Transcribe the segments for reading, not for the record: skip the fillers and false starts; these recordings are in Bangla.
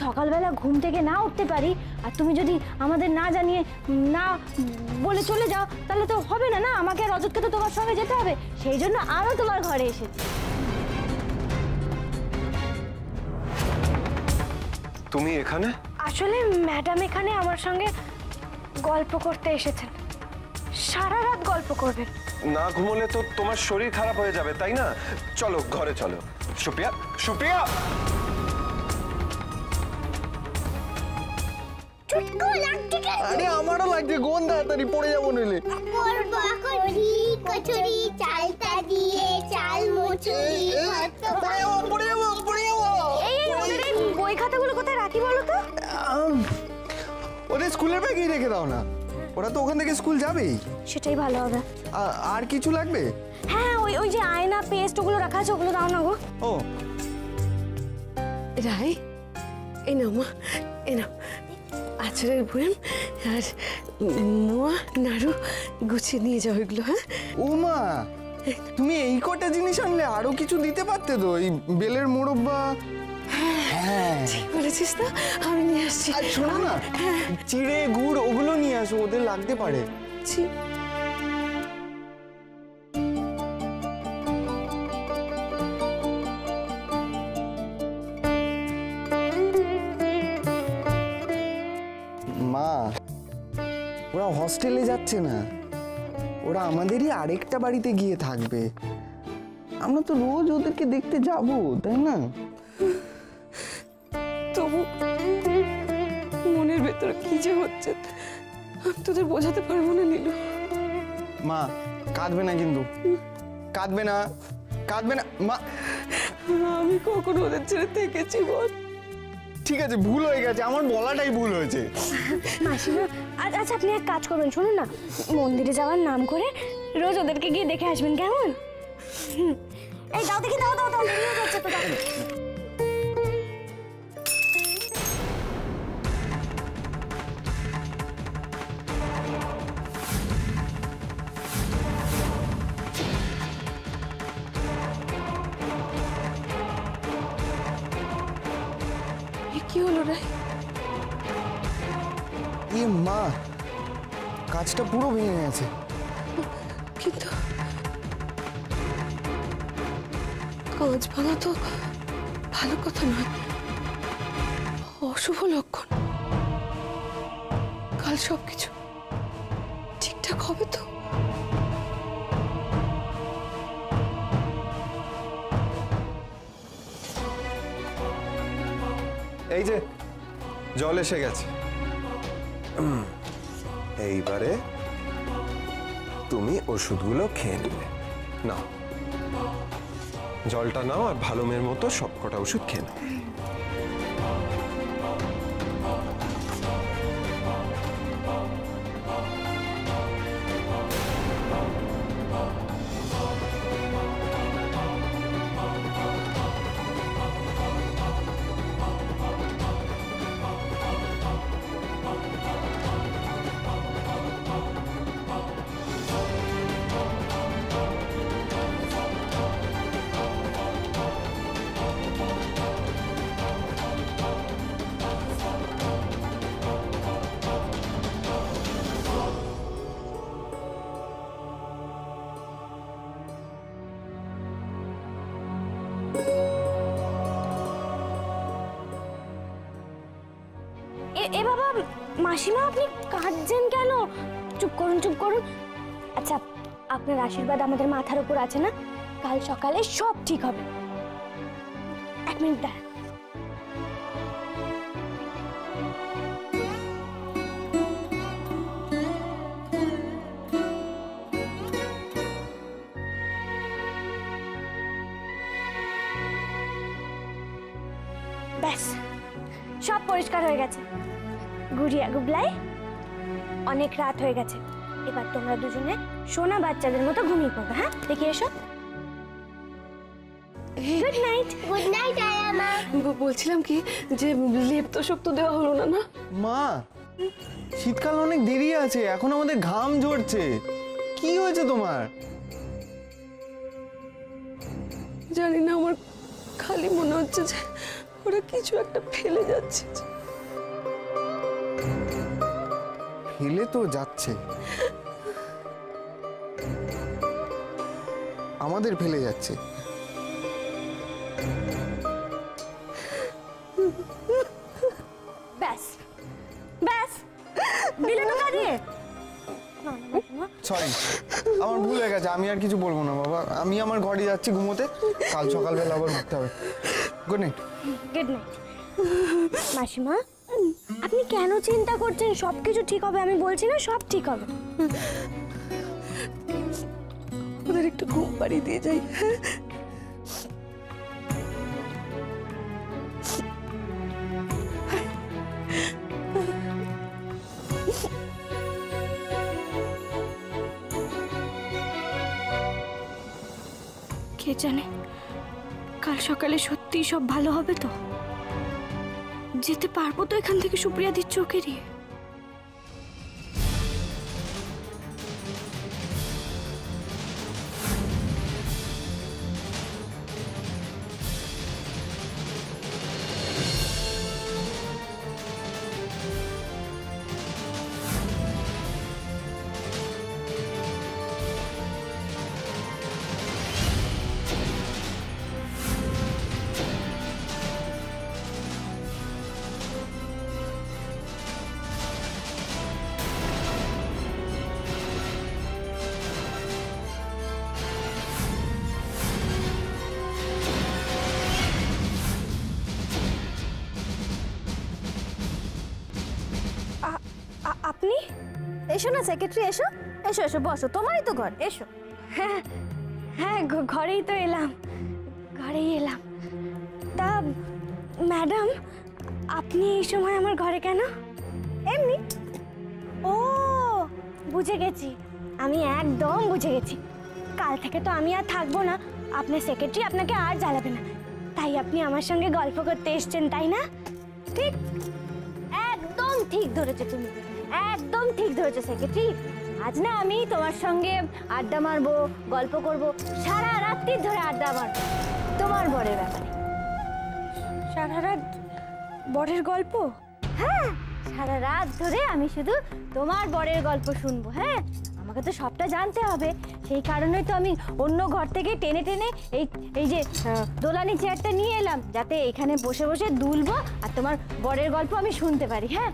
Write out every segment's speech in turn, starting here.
সকালবেলা ঘুম থেকে না উঠতে পারি আর তুমি যদি আমাদের না জানিয়ে না বলে চলে যাও তাহলে তো হবে না। না, আমাকে আর রজতকে তো তোমার সঙ্গে যেতে হবে, সেই জন্য আরও তোমার ঘরে এসেছি। তুমি এখানে? আসলে ম্যাডাম এখানে আমার সঙ্গে গল্প করতে এসেছেন, সারা রাত গল্প করবেন। না ঘুমোলে তো তোমার শরীর খারাপ হয়ে যাবে, তাই না? চলো ঘরে চলো। সুপ্রিয়া, সুপ্রিয়া! আরে আমারও লাগছে, গোন তাড়াতাড়ি পড়ে যাবো নইলে। কচুরি চালটা দিয়ে চাল মুচুরি এই বই খাতাগুলো কোথায় রাখি বলো তো? ওদের স্কুলের ব্যাগেই রেখে দাও না, ওরা তো ওখান থেকে স্কুল যাবেই। সেটাই ভালো হবে। আর কিছু লাগবে? হ্যাঁ, ওই যে আয়না পেস্ট ওগুলো রাখা আছে, ওগুলো দাও না গো। ও রাই, এই নাও মা, এই নাও আচারের বয়াম আর মোয়া নাড়ু গুছিয়ে নিয়ে যাও এগুলো। হ্যাঁ ও মা, তুমি এই কটা জিনিস আনলে, আরো কিছু দিতে পারতে তো, এই বেলের মোরব্বা। হ্যাঁ ঠিক বলেছিস তো, আমি নিয়ে আসছি। আর শোনো না, চিড়ে গুড় ওগুলো নিয়ে আসো, ওদের লাগতে পারে। মা, ওরা হস্টেলে যাচ্ছে না, ওরা আমাদেরই আরেকটা বাড়িতে গিয়ে থাকবে। আমরা তো রোজ ওদেরকে দেখতে যাব, তাই না? তবু মনের ভেতরে কি যে হচ্ছে আমি তোদের বোঝাতে পারবো না নীলু। মা কাঁদবে না কিন্তু, কাঁদবে না, কাঁদবে না মা। আমি কখনো ওদের ছেড়ে থেকেছি বল? ঠিক আছে, ভুল হয়ে গেছে, আমার বলাটাই ভুল হয়েছে। মাসিমা, আচ্ছা আপনি এক কাজ করবেন, শুনুন না, মন্দিরে যাওয়ার নাম করে রোজ ওদেরকে গিয়ে দেখে আসবেন, কেমন? এই দাও দেখি, দাও দাও দাও, দেরি হয়ে যাচ্ছে তো, দাও। কি হলো রে? এ মা, কাজটা পুরো ভেঙে গেছে। কিন্তু কাঁচ ভাঙা তো ভালো কথা নয়, অশুভ লক্ষণ। কাল সবকিছু ঠিকঠাক হবে তো? এই যে জল এসে গেছে, এইবারে তুমি ওষুধগুলো খেয়ে নেবে। নাও জলটা নাও আর ভালো মেয়ের মতো সবকটা ওষুধ খেয়ে নাও। এ বাবা, মাসিমা আপনি কাঁদছেন কেন? চুপ করুন, চুপ করুন। আচ্ছা, আপনার আশীর্বাদ আমাদের মাথার উপর আছে না, কাল সকালে সব ঠিক হবে। এক মিনিট দাঁড়ান। ব্যাস, সব পরিষ্কার হয়ে গেছে। গুড়িয়া গুবলাই, অনেক রাত হয়ে গেছে, এবার তোমরা দুজনে সোনা বাচ্চাদের মতো ঘুমিয়ে পড়বে। হ্যাঁ, দেখে এসো। Good night. গুড নাইট আয়া মা। বলছিলাম কি যে লেপ তো সব তো দেওয়া হলো না। না মা, শীতকাল অনেক দেরি আছে, এখন আমাদের ঘাম ঝরছে। কি হয়েছে তোমার? জানি না, আমার খালি মনে হচ্ছে যে ওরা কিছু একটা ফেলে যাচ্ছে। ফেলে তো যাচ্ছে, আমাদের ফেলে যাচ্ছে। ব্যাস ব্যাস, দিলে তো কাঁদিয়ে। সরি, আমার ভুল হয়ে গেছে, আমি আর কিছু বলবো না বাবা। আমি আমার ঘরে যাচ্ছি ঘুমোতে, কাল সকালবেলা আবার উঠতে হবে। Good night. Good night. মাসিমা, আপনি কেন চিন্তা করছেন? সবকিছু ঠিক হবে, আমি বলছি না সব ঠিক হবে। ওদের একটু ঘুম পাড়িয়ে দিয়ে যাই। কে জানে কাল সকালে সত্যি সব ভালো হবে তো? যেতে পারবো তো এখান থেকে সুপ্রিয়াদির চোখে দিয়ে? আপনি এসো না সেক্রেটারি, এসো এসো এসো, বসো, তোমারই তো ঘর, এসো। হ্যাঁ হ্যাঁ, ঘরেই তো এলাম, ঘরেই এলাম। তা ম্যাডাম, আপনি এই সময় আমার ঘরে কেন? এমনি। ও, বুঝে গেছি, আমি একদম বুঝে গেছি। কাল থেকে তো আমি আর থাকবো না, আপনার সেক্রেটারি আপনাকে আর জ্বালাবে না, তাই আপনি আমার সঙ্গে গল্প করতে এসেছেন, তাই না? ঠিক, একদম ঠিক ধরেছো তুমি, একদম ঠিক ধরেছো সেক্রেটারি। আজ না আমি তোমার সঙ্গে আড্ডা মারবো, গল্প করব, সারা রাত্রি ধরে আড্ডা মারবো তোমার বরের ব্যাপারে। সারা রাত বরের গল্প? হ্যাঁ, সারা রাত ধরে আমি শুধু তোমার বরের গল্প শুনবো। হ্যাঁ, আমাকে তো সবটা জানতে হবে, সেই কারণেই তো আমি অন্য ঘর থেকে টেনে টেনে এই যে দোলানি চেয়ারটা নিয়ে এলাম, যাতে এখানে বসে বসে দুলবো আর তোমার বরের গল্প আমি শুনতে পারি। হ্যাঁ,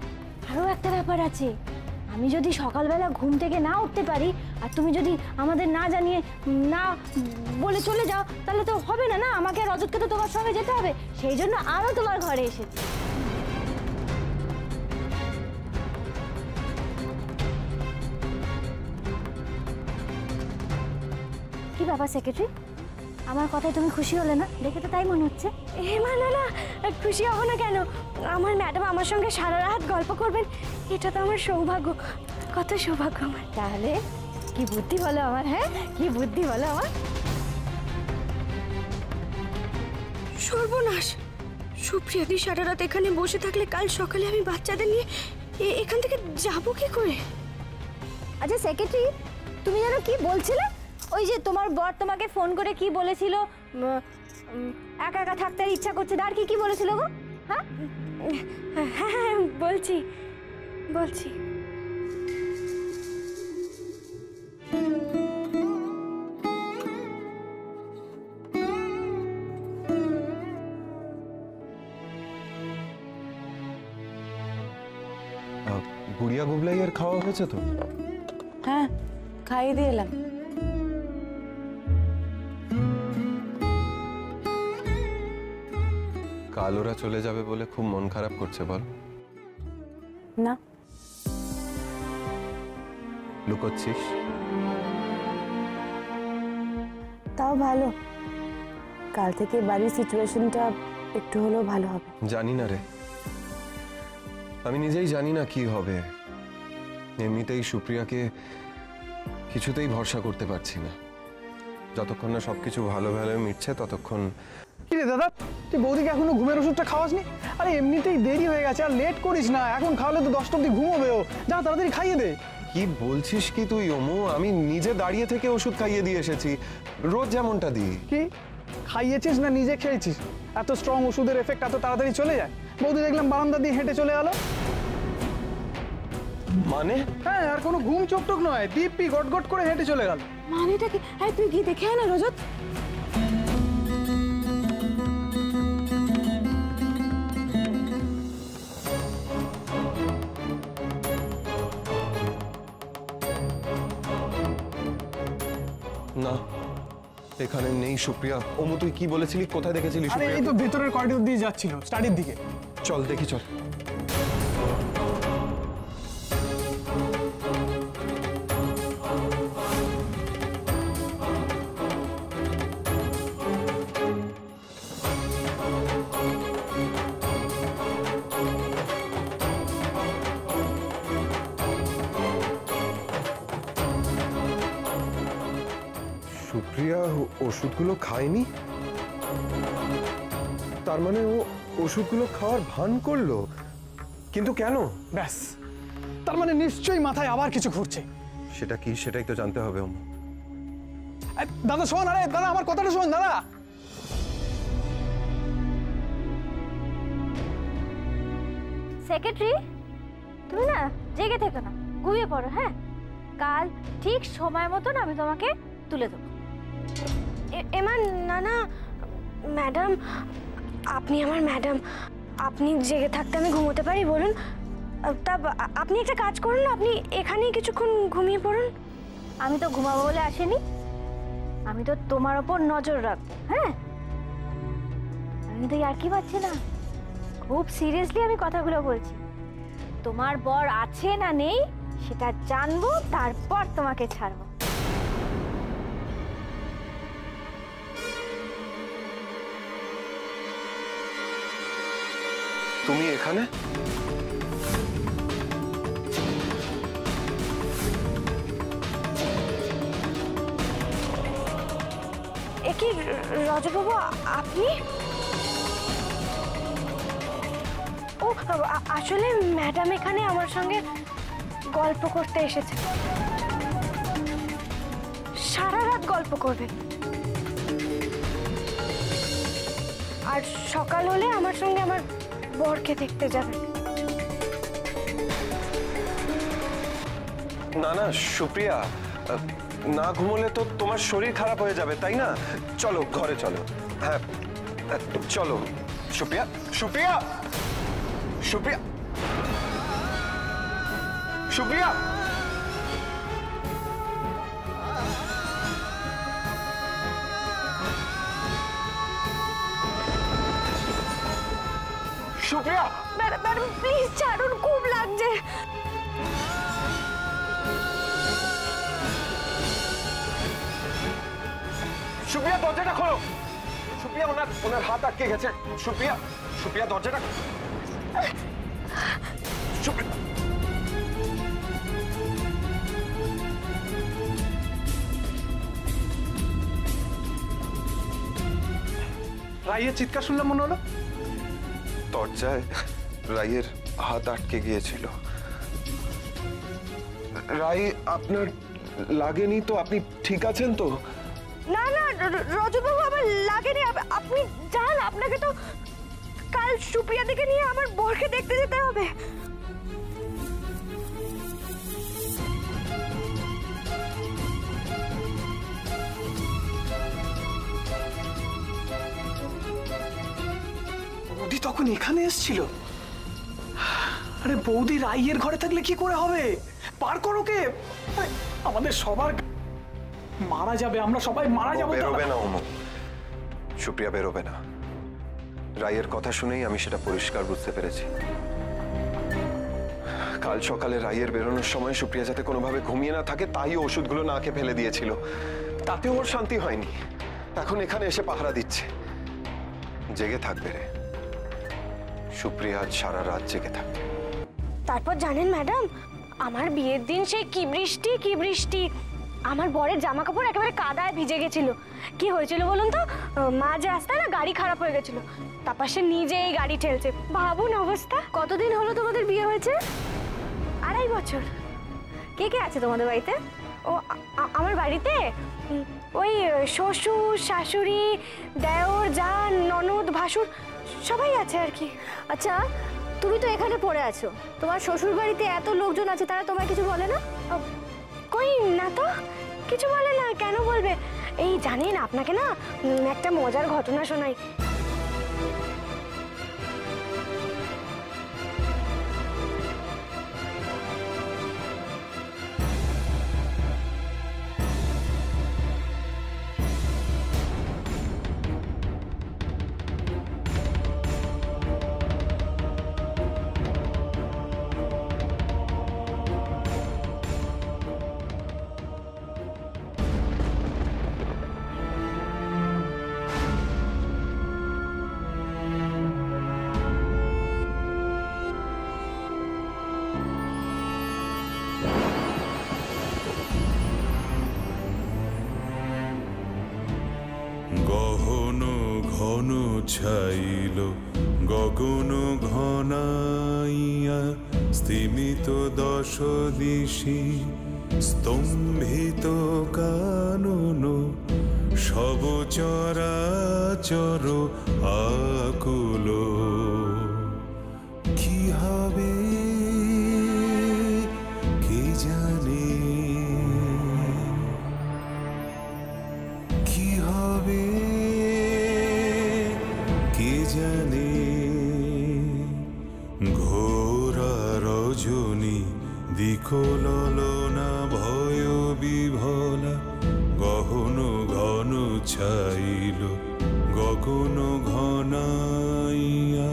আরও একটা ব্যাপার আছে, আমি যদি সকালবেলা ঘুম থেকে না উঠতে পারি আর তুমি যদি আমাদের না জানিয়ে না বলে চলে যাও, তাহলে তো হবে না, না আমাকে আর রজতকে তো তোমার সঙ্গে যেতে হবে, সেই জন্য আরও তোমার ঘরে এসেছি। কি ব্যাপার সেক্রেটারি, আমার কথায় তুমি খুশি হলে না? দেখে তো তাই মনে হচ্ছে। না না, খুশি হব না কেন? আমার ম্যাডাম আমার সঙ্গে সারা রাত গল্প করবেন, এটা তো আমার সৌভাগ্য, কত সৌভাগ্য আমার। তাহলে কি বুদ্ধি বলো আমার, হ্যাঁ কি বুদ্ধি বলো আমার। সর্বনাশ, সুপ্রিয়াদি সারা রাত এখানে বসে থাকলে কাল সকালে আমি বাচ্চাদের নিয়ে এখান থেকে যাব কি করে? আচ্ছা সেক্রেটারি, তুমি যেন কি বলছিলে? ওই যে তোমার বর তোমাকে ফোন করে কি বলেছিল, একা একা থাকতে আর ইচ্ছা করছে, আর কি কি বলেছিল গো? হ্যাঁ হ্যাঁ, বলছি বলছি। গুড়িয়া গুবলাইয়ের খাওয়া হয়েছে তো? হ্যাঁ, খাইয়ে দিয়ে এলাম। কাল ওরা চলে যাবে বলে খুব মন খারাপ করছে বল? না, লুকোচ্ছিস? তাও ভালো, কাল থেকে বাড়ির সিচুয়েশনটা একটু হলেও ভালো হবে। জানি না রে, আমি নিজেই জানি না কি হবে। এমনিতেই সুপ্রিয়াকে কিছুতেই ভরসা করতে পারছি না। যতক্ষণ না সবকিছু ভালো ভালো মিটছে ততক্ষণ। কি রে দাদা, তুই বৌদিকে এখনো ঘুমের ওষুধটা খাওয়াসনি? আরে এমনিতেই দেরি হয়ে গেছে, আর লেট করিস না, এখন খাওয়ালে তো 10টা অব্দি ঘুমোবে ও। যা তাড়াতাড়ি খাইয়ে দে। কি বলছিস কি তুই ওমু? আমি নিজে দাঁড়িয়ে থেকে ওষুধ খাইয়ে দিয়ে এসেছি, রোজ যেমনটা দিই। কি খাইয়েছিস না নিজে খেয়েছিস? এত স্ট্রং ওষুধের এফেক্ট এত তাড়াতাড়ি চলে যায়? বৌদি দেখলাম বারান্দা দিয়ে হেঁটে চলে গেল। মানে হ্যাঁ, আর কোনো ঘুম চোখ টোক নয়, দিব্যি গট করে হেঁটে চলে গেল। মানেটা কি? হ্যাঁ, তুই গিয়ে দেখে আয় না রজত। না, এখানে নেই সুপ্রিয়া। ওমু তুই কি বলেছিলি, কোথায় দেখেছিলি আরে সুপ্রিয়া? এই তো ভেতরের করিডোর দিয়ে যাচ্ছিল স্টাডির দিকে। চল দেখি, চল। সুপ্রিয়া ওষুধগুলো খায়নি, তার মানে ও ওষুধগুলো খাওয়ার ভান করলো, কিন্তু কেন? ব্যাস, তার মানে নিশ্চয়ই মাথায় আবার কিছু ঘুরছে। সেটা কি, সেটাই তো জানতে হবে। দাদা শোন, আরে দাদা আমার কথাটা শোন দাদা। সেক্রেটারি, তুমি না জেগে থেকো না, ঘুমিয়ে পড়ো। হ্যাঁ, কাল ঠিক সময় মতন আমি তোমাকে তুলে দেবো। এমা না না ম্যাডাম, আপনি আমার ম্যাডাম, আপনি জেগে থাকতে আমি ঘুমোতে পারি বলুন? তা আপনি একটা কাজ করুন না, আপনি এখানেই কিছুক্ষণ ঘুমিয়ে পড়ুন। আমি তো ঘুমাবো বলে আসিনি, আমি তো তোমার ওপর নজর রাখবো। হ্যাঁ, আমি তো আর কি পাচ্ছি না, খুব সিরিয়াসলি আমি কথাগুলো বলছি। তোমার বর আছে না নেই সেটা জানবো, তারপর তোমাকে ছাড়বো। তুমি এখানে? এ কি রজবাবু, আপনি? ও আসলে ম্যাডাম এখানে আমার সঙ্গে গল্প করতে এসেছে, সারা রাত গল্প করবেন, আর সকাল হলে আমার সঙ্গে আমার বরকে দেখতে যাবেন। না না সুপ্রিয়া, না ঘুমোলে তো তোমার শরীর খারাপ হয়ে যাবে, তাই না? চলো ঘরে চলো। হ্যাঁ চলো। সুপ্রিয়া, সুপ্রিয়া, সুপ্রিয়া, সুপ্রিয়া, সুপ্রিয়া। ম্যাডাম প্লিজ ছাড়ুন, খুব লাগছে। সুপ্রিয়া দরজাটা খোলো। সুপ্রিয়া, ওনার হাত আটকে গেছে। সুপ্রিয়া, সুপ্রিয়া দরজাটা। সুপ্রিয়া, রাইয়ের চিৎকার শুনলাম মনে হলো। দরজায় রাইয়ের হাত আটকে গিয়েছিল। রাই, আপনার লাগেনি তো? আপনি ঠিক আছেন তো? না না রজবাবু, আমার লাগেনি, আপনি যান, আপনাকে তো কাল সুপ্রিয়া দিকে নিয়ে আমার বরকে দেখতে যেতে হবে। বৌদি তখন এখানে এসেছিল? আরে বৌদি রাইয়ের ঘরে থাকলে কি করে হবে? পার করো কে, আমাদের সবার মারা যাবে, আমরা সবাই মারা যাবো। বেরোবে না ওমু, সুপ্রিয়া বেরোবে না। রাইয়ের কথা শুনেই আমি সেটা পরিষ্কার বুঝতে পেরেছি। কাল সকালে রাইয়ের বেরোনোর সময় সুপ্রিয়া যাতে কোনোভাবে ঘুমিয়ে না থাকে তাই ওষুধগুলো না খেয়ে ফেলে দিয়েছিল, তাতে ওর শান্তি হয়নি। এখন এখানে এসে পাহারা দিচ্ছে। জেগে থাকবে রে সুপ্রিয়া, আজ সারা রাত জেগে থাকবে। তারপর জানেন ম্যাডাম, আমার বিয়ের দিন সেই কি বৃষ্টি কি বৃষ্টি, আমার বরের জামা কাপড় একেবারে কাদায় ভিজে গেছিল। কি হয়েছিল বলুন তো? মাঝ রাস্তায় না গাড়ি খারাপ হয়ে গেছিল, তারপর সে নিজেই গাড়ি ঠেলছে। ভাবুন অবস্থা। কতদিন হলো তোমাদের বিয়ে হয়েছে? 2.5 বছর। কে কে আছে তোমাদের বাড়িতে? ও আমার বাড়িতে ওই শ্বশুর শাশুড়ি দেওর যা ননদ ভাসুর সবাই আছে আর কি। আচ্ছা, তুমি তো এখানে পড়ে আছো, তোমার শ্বশুর বাড়িতে এত লোকজন আছে, তারা তোমায় কিছু বলে না? কই না তো, কিছু বলে না, কেন বলবে? এই জানেন, আপনাকে না একটা মজার ঘটনা শোনাই। গহন ঘন ছাইল গগন ঘনাইয়া, স্তিমিত দশ দিশি স্তম্ভিত কানন, সব চরাচর আকুল। কি হবে কে জানে, কি হবে কে জানে। ঘোরা রজনী দিকললনা ভয় বিভলা, গহন ঘন ছাইল গগন ঘনাইয়া।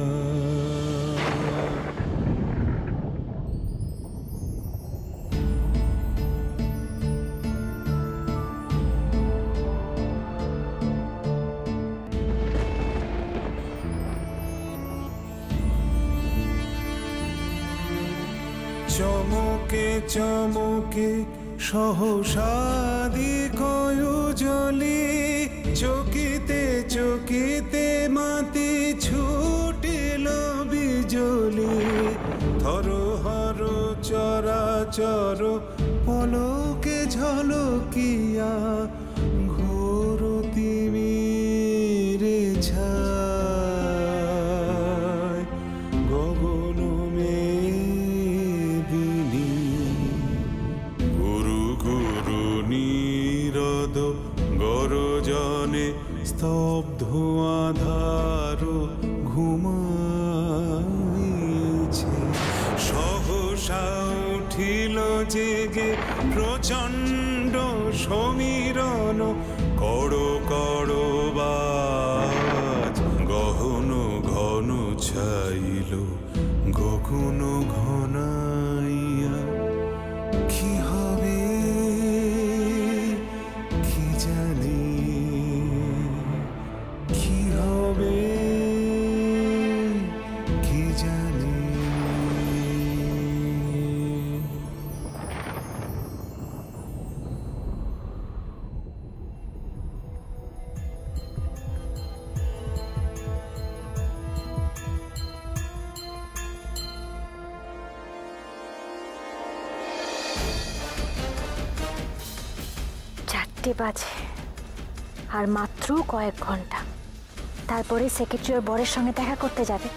চমকে চমকে সহসাদি কয়ুজলি, চকিতে চকিতে মাতি ছুটিল বিজলি। থর হর চরাচর পলকে ঝলকিয়া, ঘোর তিমিরে ছায় গগন মেদিনী। গুরু গুরু নীরদ গরজনে স্তব্ধ আধার ঘুমাইছে। সহসা উঠিল জেগে প্রচণ্ড সমীরণ, কড় কড় বাজ গহন ঘন ছাইল গগন ঘনাইয়া। কি হবে কি জানি, কি হবে কি জানি। চারটে বাজে, আর মাত্র কয়েক ঘন্টা, তারপরে সেক্রেটারি ওর বরের সঙ্গে দেখা করতে যাবে।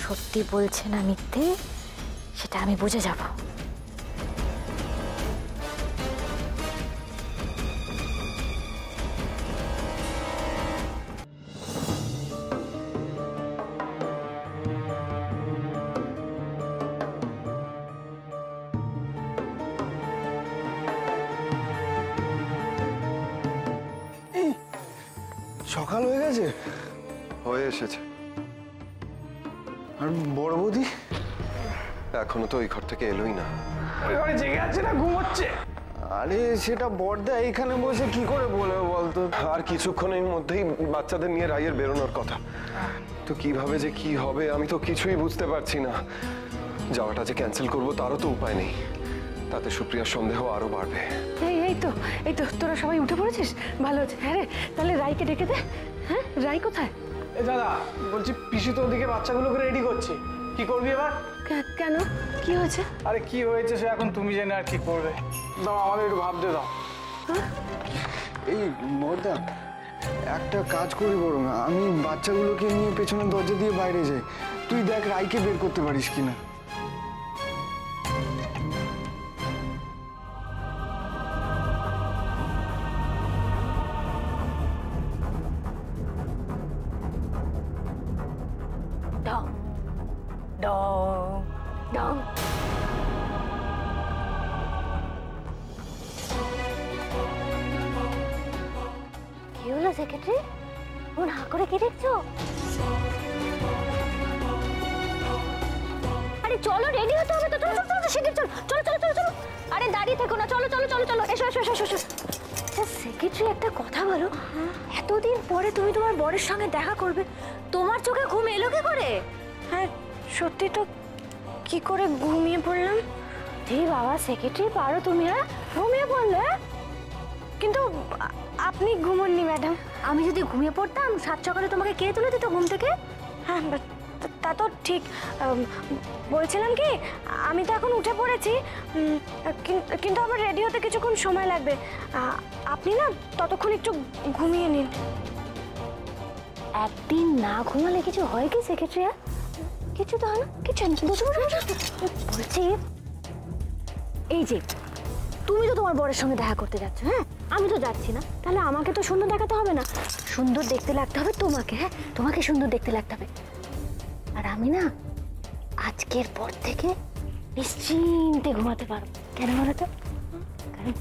সত্যি বলছে না মিথ্যে সেটা আমি বুঝে যাব। সকাল হয়ে গেছে, হয়ে এসেছে। আর বড় বৌদি এখনো তো ওই ঘর থেকে এলোই না। ওই ঘরে জেগে আছে না ঘুমোচ্ছে? আরে সেটা বড়দা এখানে বসে কি করে বলবে বলতো? আর কিছুক্ষণের মধ্যেই বাচ্চাদের নিয়ে রাইয়ের বেরোনোর কথা। তো কিভাবে যে কি হবে আমি তো কিছুই বুঝতে পারছি না। যাওয়াটা যে ক্যান্সেল করবো তারও তো উপায় নেই, তাতে সুপ্রিয়ার সন্দেহ আরো বাড়বে। এই তো তোরা সবাই উঠে পড়েছিস, ভালো হচ্ছে। হ্যাঁ রে, তাহলে রাইকে ডেকে দে। হ্যাঁ, রাই কোথায়? এ দাদা, বলছি পিসি তো ওদিকে বাচ্চাগুলোকে রেডি করছে, কি করবি এবার? কেন, কি হয়েছে? আরে কি হয়েছে সে এখন তুমি জেনে আর কি করবে? দাও আমাদের একটু ভাবতে দাও। এই বর্দা, একটা কাজ করি বরং, আমি বাচ্চাগুলোকে নিয়ে পেছনের দরজা দিয়ে বাইরে যাই, তুই দেখ রাইকে বের করতে পারিস কিনা। ডং ডং ডং। কি হলো সেক্রেটারি? ওর হা করে কি দেখছো? আরে চলো, রেডি হতে হবে তো। চলো চলো চলো সেক্রেটারি, চলো চলো চলো চলো। আরে দাঁড়িয়ে থেকো না, চলো চলো চলো চলো, এসো এসো এসো এসো। আচ্ছা সেক্রেটারি, একটা কথা বলো, এতদিন পরে তুমি তোমার বরের সঙ্গে দেখা করবে, তোমার চোখে ঘুম এলো কি করে? হ্যাঁ সত্যি তো, কি করে ঘুমিয়ে পড়লাম। জি বাবা সেক্রেটারি, পারো তুমি? হ্যাঁ ঘুমিয়ে পড়লে? কিন্তু আপনি ঘুমোননি ম্যাডাম। আমি যদি ঘুমিয়ে পড়তাম, সাত সকালে তোমাকে কে তুলে দিত ঘুম থেকে? হ্যাঁ তা তো ঠিক। বলছিলাম কি, আমি তো এখন উঠে পড়েছি, কিন্তু আমার রেডি হতে কিছুক্ষণ সময় লাগবে। আপনি না ততক্ষণ একটু ঘুমিয়ে নিন। একদিন না ঘুমালে কিছু হয় কি সেক্রেটারি? কিছু তো হয় না, কিছু না। বলছি এই যে তুমি তো তোমার বরের সঙ্গে দেখা করতে যাচ্ছ, হ্যাঁ আমি তো যাচ্ছি না, তাহলে আমাকে তো সুন্দর দেখাতে হবে না? সুন্দর দেখতে লাগতে হবে তোমাকে, হ্যাঁ তোমাকে সুন্দর দেখতে লাগতে হবে। আর আমি না আজকের পর থেকে নিশ্চিন্তে ঘুমাতে পারবো। কেন বলো তো? কারণ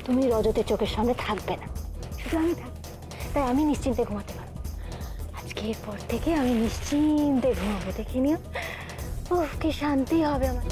তুমি রজতের চোখের সামনে থাকবে না, শুধু আমি থাকবো, তাই আমি নিশ্চিন্তে ঘুমাতে পারবো। আজকের পর থেকে আমি নিশ্চিন্তে ঘুমাবো, দেখে নিও। ওহ কি শান্তি হবে আমার।